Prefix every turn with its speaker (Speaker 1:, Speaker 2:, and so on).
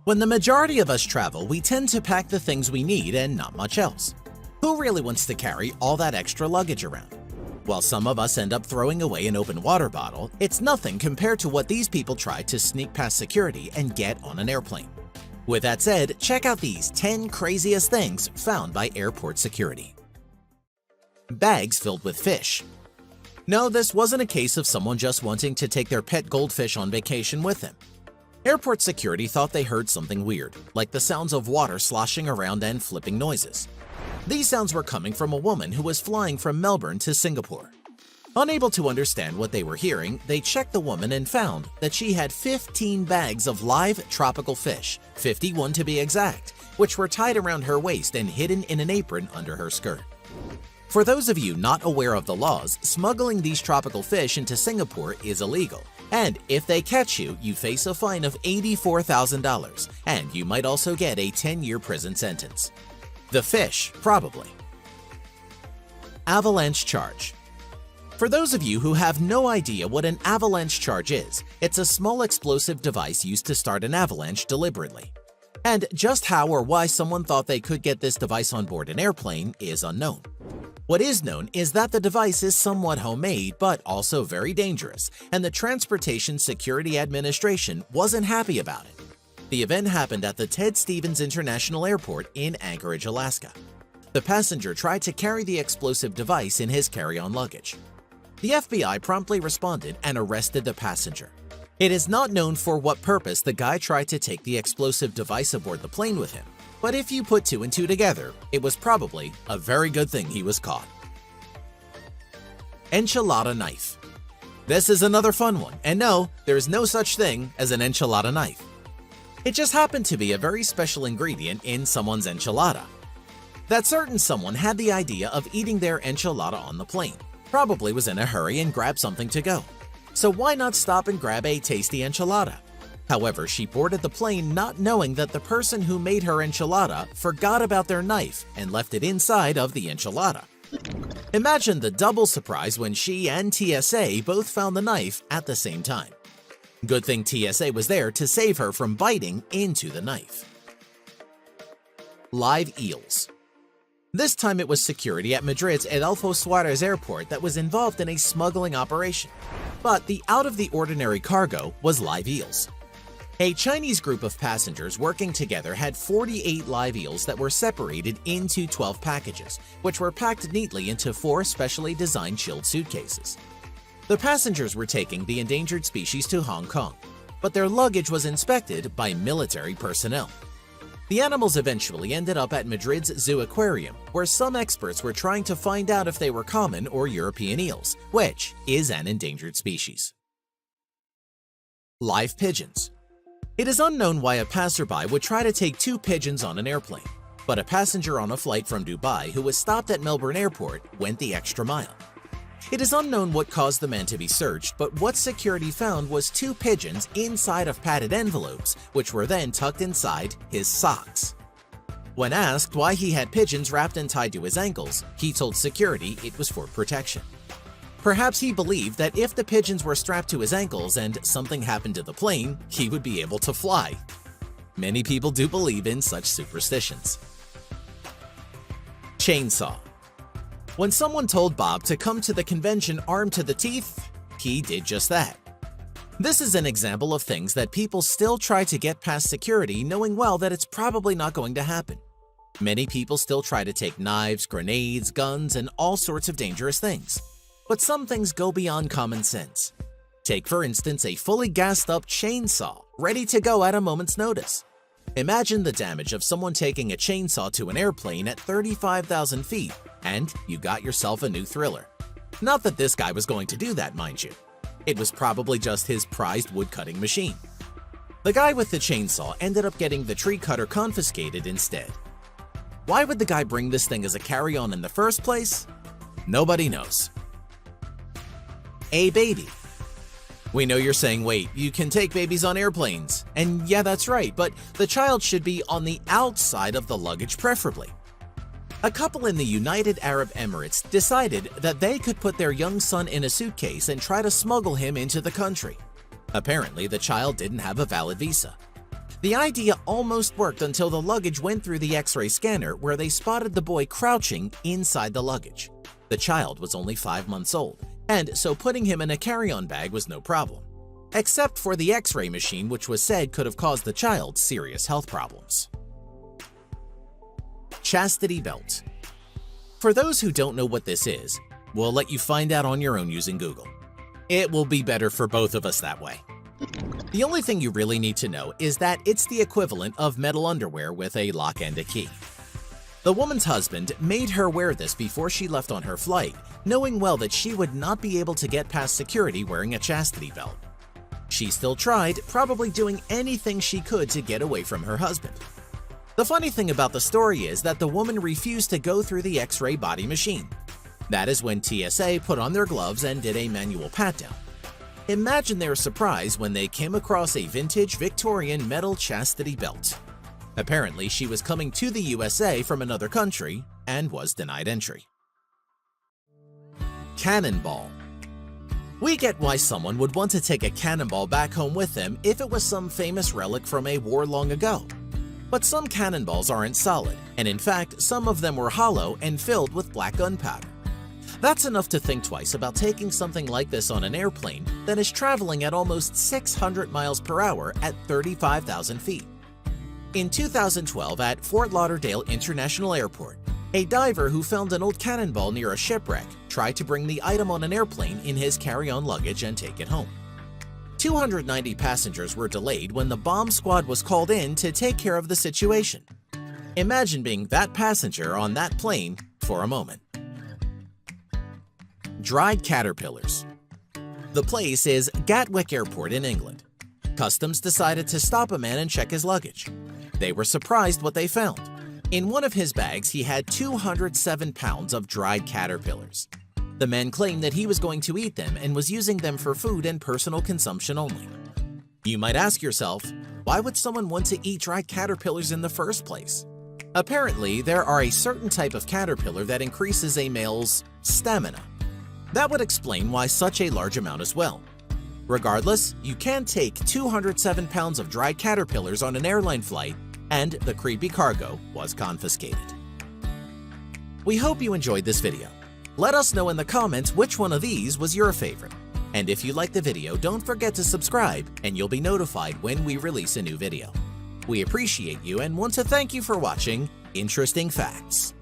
Speaker 1: When the majority of us travel, we tend to pack the things we need and not much else. Who really wants to carry all that extra luggage around? While some of us end up throwing away an open water bottle, it's nothing compared to what these people tried to sneak past security and get on an airplane. With that said, check out these 10 craziest things found by airport security. Bags filled with fish. No, this wasn't a case of someone just wanting to take their pet goldfish on vacation with them. Airport security thought they heard something weird, like the sounds of water sloshing around and flipping noises. These sounds were coming from a woman who was flying from Melbourne to Singapore. Unable to understand what they were hearing, they checked the woman and found that she had 15 bags of live tropical fish, 51 to be exact, which were tied around her waist and hidden in an apron under her skirt. For those of you not aware of the laws, smuggling these tropical fish into Singapore is illegal. And if they catch you, you face a fine of $84,000, and you might also get a 10-year prison sentence. The fish, probably. Avalanche charge. For those of you who have no idea what an avalanche charge is, it's a small explosive device used to start an avalanche deliberately. And just how or why someone thought they could get this device on board an airplane is unknown. What is known is that the device is somewhat homemade but also very dangerous, and the Transportation Security Administration wasn't happy about it. The event happened at the Ted Stevens International Airport in Anchorage, Alaska. The passenger tried to carry the explosive device in his carry-on luggage. The FBI promptly responded and arrested the passenger. It is not known for what purpose the guy tried to take the explosive device aboard the plane with him, but if you put two and two together, it was probably a very good thing he was caught. Enchilada knife. This is another fun one, and no, there is no such thing as an enchilada knife. It just happened to be a very special ingredient in someone's enchilada. That certain someone had the idea of eating their enchilada on the plane, probably was in a hurry and grabbed something to go. So why not stop and grab a tasty enchilada? However, she boarded the plane not knowing that the person who made her enchilada forgot about their knife and left it inside of the enchilada. Imagine the double surprise when she and TSA both found the knife at the same time. Good thing TSA was there to save her from biting into the knife. Live eels. This time it was security at Madrid's Adolfo Suarez Airport that was involved in a smuggling operation. But the out-of-the-ordinary cargo was live eels. A Chinese group of passengers working together had 48 live eels that were separated into 12 packages, which were packed neatly into 4 specially designed chilled suitcases. The passengers were taking the endangered species to Hong Kong, but their luggage was inspected by military personnel. The animals eventually ended up at Madrid's Zoo Aquarium, where some experts were trying to find out if they were common or European eels, which is an endangered species. Live pigeons. It is unknown why a passerby would try to take 2 pigeons on an airplane, but a passenger on a flight from Dubai who was stopped at Melbourne Airport went the extra mile. It is unknown what caused the man to be searched, but what security found was 2 pigeons inside of padded envelopes, which were then tucked inside his socks. When asked why he had pigeons wrapped and tied to his ankles, he told security it was for protection. Perhaps he believed that if the pigeons were strapped to his ankles and something happened to the plane, he would be able to fly. Many people do believe in such superstitions. Chainsaw. When someone told Bob to come to the convention armed to the teeth, he did just that. This is an example of things that people still try to get past security knowing well that it's probably not going to happen. Many people still try to take knives, grenades, guns, and all sorts of dangerous things. But some things go beyond common sense. Take, for instance, a fully gassed-up chainsaw, ready to go at a moment's notice. Imagine the damage of someone taking a chainsaw to an airplane at 35,000 feet, and you got yourself a new thriller. Not that this guy was going to do that, mind you. It was probably just his prized wood-cutting machine. The guy with the chainsaw ended up getting the tree cutter confiscated instead. Why would the guy bring this thing as a carry-on in the first place? Nobody knows. A baby. We know you're saying, wait, you can take babies on airplanes. And yeah, that's right, but the child should be on the outside of the luggage preferably. A couple in the United Arab Emirates decided that they could put their young son in a suitcase and try to smuggle him into the country. Apparently, the child didn't have a valid visa. The idea almost worked until the luggage went through the X-ray scanner where they spotted the boy crouching inside the luggage. The child was only 5 months old, and so putting him in a carry-on bag was no problem. Except for the X-ray machine, which was said could have caused the child serious health problems. Chastity belt. For those who don't know what this is, we'll let you find out on your own using Google. It will be better for both of us that way. The only thing you really need to know is that it's the equivalent of metal underwear with a lock and a key. The woman's husband made her wear this before she left on her flight, knowing well that she would not be able to get past security wearing a chastity belt. She still tried, probably doing anything she could to get away from her husband. The funny thing about the story is that the woman refused to go through the X-ray body machine. That is when TSA put on their gloves and did a manual pat-down. Imagine their surprise when they came across a vintage Victorian metal chastity belt. Apparently, she was coming to the USA from another country and was denied entry. Cannonball. We get why someone would want to take a cannonball back home with them if it was some famous relic from a war long ago. But some cannonballs aren't solid, and in fact, some of them were hollow and filled with black gunpowder. That's enough to think twice about taking something like this on an airplane that is traveling at almost 600 miles per hour at 35,000 feet. In 2012 at Fort Lauderdale International Airport, a diver who found an old cannonball near a shipwreck tried to bring the item on an airplane in his carry-on luggage and take it home. 290 passengers were delayed when the bomb squad was called in to take care of the situation. Imagine being that passenger on that plane for a moment. Dried caterpillars. The place is Gatwick Airport in England. Customs decided to stop a man and check his luggage. They were surprised what they found. In one of his bags, he had 207 pounds of dried caterpillars. The man claimed that he was going to eat them and was using them for food and personal consumption only. You might ask yourself, why would someone want to eat dried caterpillars in the first place? Apparently, there are a certain type of caterpillar that increases a male's stamina. That would explain why such a large amount as well. Regardless, you can take 207 pounds of dried caterpillars on an airline flight, and the creepy cargo was confiscated. We hope you enjoyed this video. Let us know in the comments which one of these was your favorite. And if you liked the video, don't forget to subscribe and you'll be notified when we release a new video. We appreciate you and want to thank you for watching Interesting Facts.